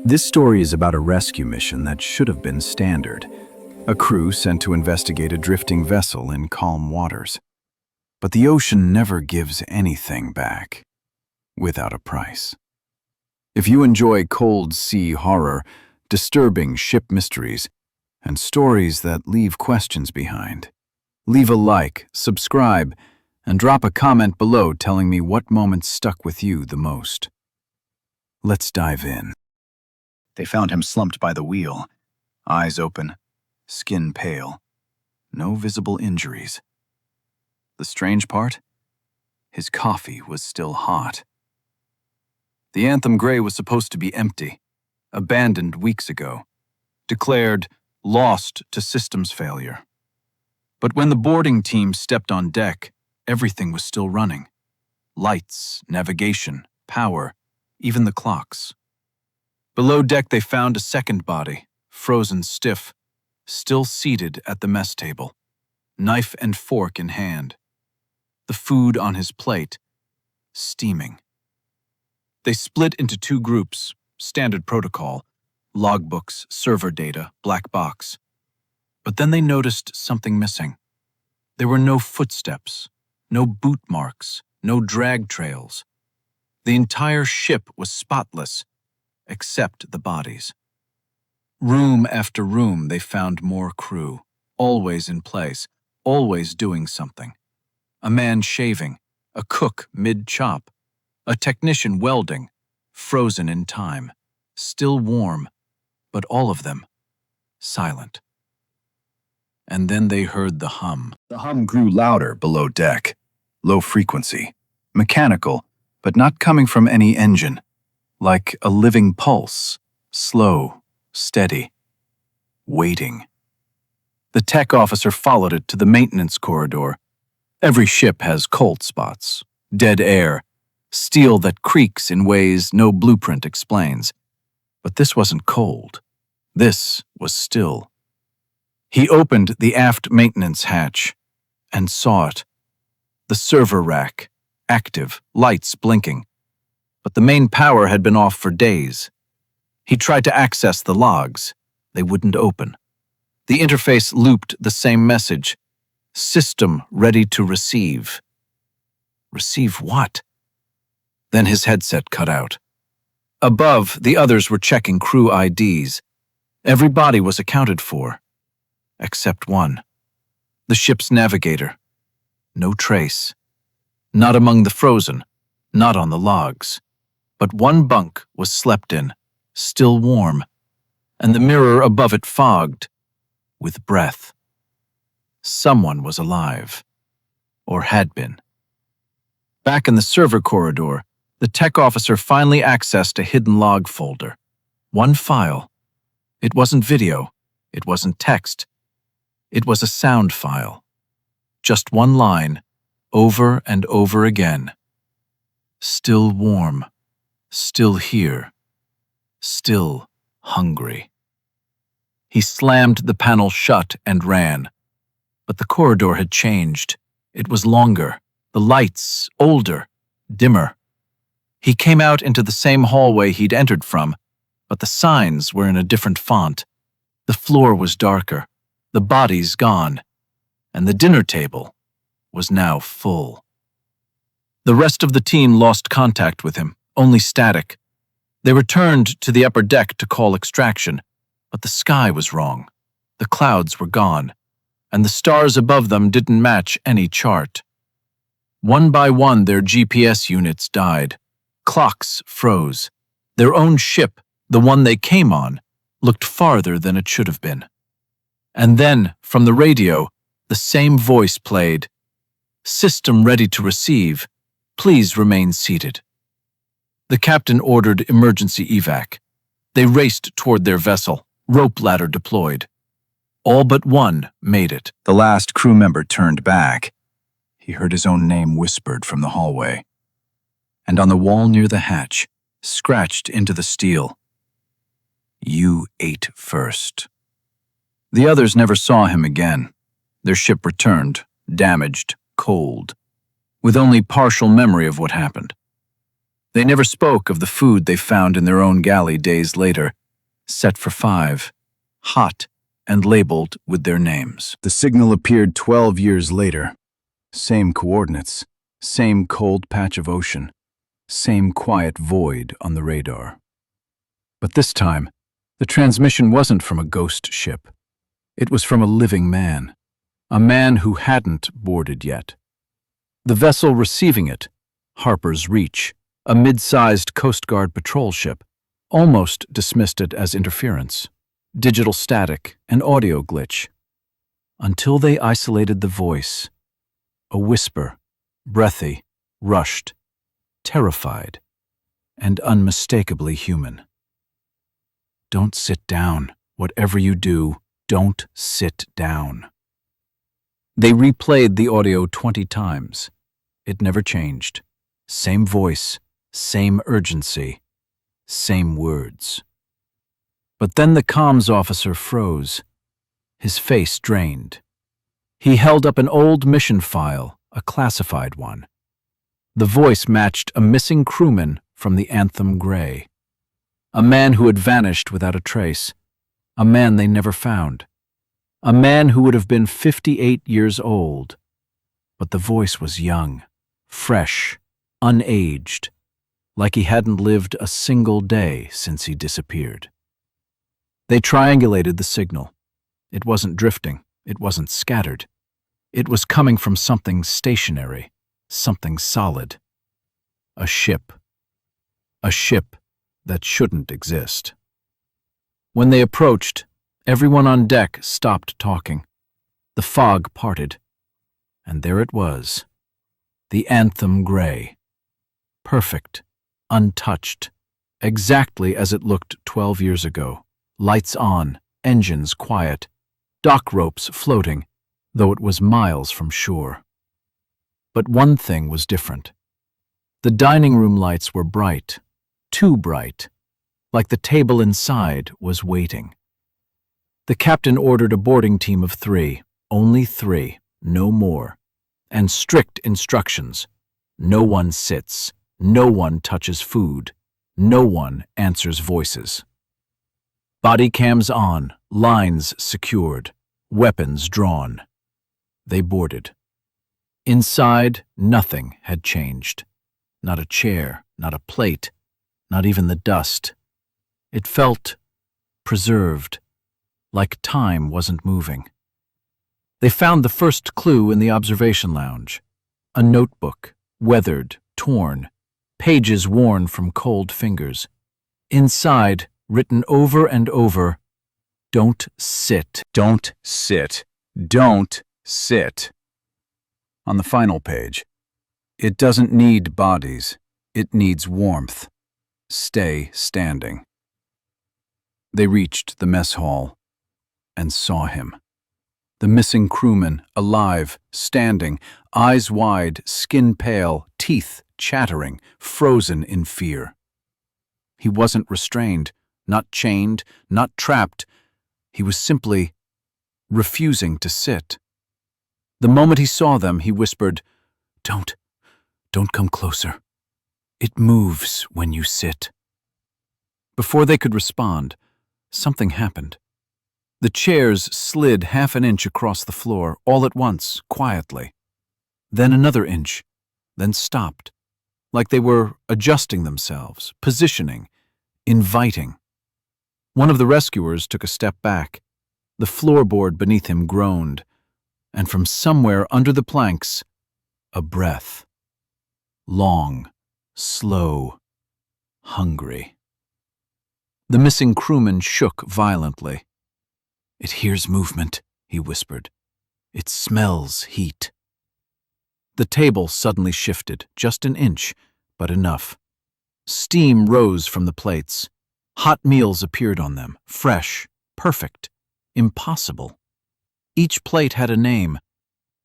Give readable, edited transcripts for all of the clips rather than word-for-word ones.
This story is about a rescue mission that should have been standard. A crew sent to investigate a drifting vessel in calm waters. But the ocean never gives anything back without a price. If you enjoy cold sea horror, disturbing ship mysteries, and stories that leave questions behind, leave a like, subscribe, and drop a comment below telling me what moments stuck with you the most. Let's dive in. They found him slumped by the wheel, eyes open, skin pale, no visible injuries. The strange part? His coffee was still hot. The Anthem Grey was supposed to be empty, abandoned weeks ago, declared lost to systems failure. But when the boarding team stepped on deck, everything was still running. Lights, navigation, power, even the clocks. Below deck they found a second body, frozen stiff, still seated at the mess table, knife and fork in hand. The food on his plate, steaming. They split into two groups, standard protocol, logbooks, server data, black box. But then they noticed something missing. There were no footsteps, no boot marks, no drag trails. The entire ship was spotless, except the bodies. Room after room they found more crew, always in place, always doing something. A man shaving, a cook mid-chop, a technician welding, frozen in time, still warm, but all of them silent. And then they heard the hum. The hum grew louder below deck, low frequency, mechanical, but not coming from any engine, like a living pulse, slow, steady, waiting. The tech officer followed it to the maintenance corridor. Every ship has cold spots, dead air, steel that creaks in ways no blueprint explains. But this wasn't cold. This was still. He opened the aft maintenance hatch and saw it. The server rack, active, lights blinking. But the main power had been off for days. He tried to access the logs. They wouldn't open. The interface looped the same message. System ready to receive. Receive what? Then his headset cut out. Above, the others were checking crew IDs. Every body was accounted for, except one. The ship's navigator. No trace. Not among the frozen, not on the logs. But one bunk was slept in, still warm, and the mirror above it fogged, with breath. Someone was alive, or had been. Back in the server corridor, the tech officer finally accessed a hidden log folder. One file. It wasn't video. It wasn't text. It was a sound file. Just one line, over and over again. Still warm. Still here. Still hungry. He slammed the panel shut and ran. But the corridor had changed. It was longer, the lights older, dimmer. He came out into the same hallway he'd entered from, but the signs were in a different font. The floor was darker, the bodies gone, and the dinner table was now full. The rest of the team lost contact with him, only static. They returned to the upper deck to call extraction, but the sky was wrong. The clouds were gone, and the stars above them didn't match any chart. One by one, their GPS units died. Clocks froze. Their own ship, the one they came on, looked farther than it should have been. And then, from the radio, the same voice played. System ready to receive. Please remain seated. The captain ordered emergency evac. They raced toward their vessel, rope ladder deployed. All but one made it. The last crew member turned back. He heard his own name whispered from the hallway. And on the wall near the hatch, scratched into the steel, "You ate first." The others never saw him again. Their ship returned, damaged, cold, with only partial memory of what happened. They never spoke of the food they found in their own galley days later, set for 5, hot and labeled with their names. The signal appeared 12 years later. Same coordinates, same cold patch of ocean, same quiet void on the radar. But this time, the transmission wasn't from a ghost ship. It was from a living man, a man who hadn't boarded yet. The vessel receiving it, Harper's Reach, a mid-sized Coast Guard patrol ship, almost dismissed it as interference, digital static, and audio glitch, until they isolated the voice, a whisper, breathy, rushed, terrified, and unmistakably human. Don't sit down. Whatever you do, don't sit down. They replayed the audio 20 times. It never changed. Same voice, same urgency, same words. But then the comms officer froze, his face drained. He held up an old mission file, a classified one. The voice matched a missing crewman from the Anthem Gray. A man who had vanished without a trace. A man they never found. A man who would have been 58 years old. But the voice was young, fresh, unaged, like he hadn't lived a single day since he disappeared. They triangulated the signal. It wasn't drifting. It wasn't scattered. It was coming from something stationary, something solid. A ship. A ship that shouldn't exist. When they approached, everyone on deck stopped talking. The fog parted. And there it was. The Anthem Gray. Perfect, untouched, exactly as it looked 12 years ago. Lights on, engines quiet, dock ropes floating, though it was miles from shore. But one thing was different. The dining room lights were bright, too bright, like the table inside was waiting. The captain ordered a boarding team of 3, only 3, no more, and strict instructions. No one sits, no one touches food, no one answers voices. Body cams on, lines secured, weapons drawn. They boarded. Inside, nothing had changed. Not a chair, not a plate, not even the dust. It felt preserved, like time wasn't moving. They found the first clue in the observation lounge. A notebook, weathered, torn, pages worn from cold fingers. Inside, written over and over, "Don't sit, don't sit, don't sit." On the final page, "It doesn't need bodies, it needs warmth. Stay standing." They reached the mess hall and saw him. The missing crewman, alive, standing, eyes wide, skin pale, teeth chattering, frozen in fear. He wasn't restrained, not chained, not trapped. He was simply refusing to sit. The moment he saw them, he whispered, Don't come closer. It moves when you sit." Before they could respond, something happened. The chairs slid half an inch across the floor, all at once, quietly. Then another inch, then stopped, like they were adjusting themselves, positioning, inviting. One of the rescuers took a step back. The floorboard beneath him groaned, and from somewhere under the planks, a breath. Long, slow, hungry. The missing crewman shook violently. "It hears movement," he whispered. "It smells heat." The table suddenly shifted, just an inch, but enough. Steam rose from the plates. Hot meals appeared on them, fresh, perfect, impossible. Each plate had a name,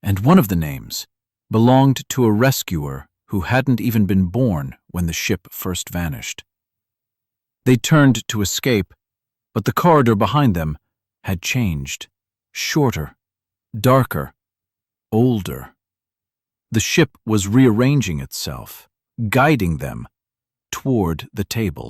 and one of the names belonged to a rescuer who hadn't even been born when the ship first vanished. They turned to escape, but the corridor behind them had changed. Shorter, darker, older. The ship was rearranging itself, guiding them, toward the table.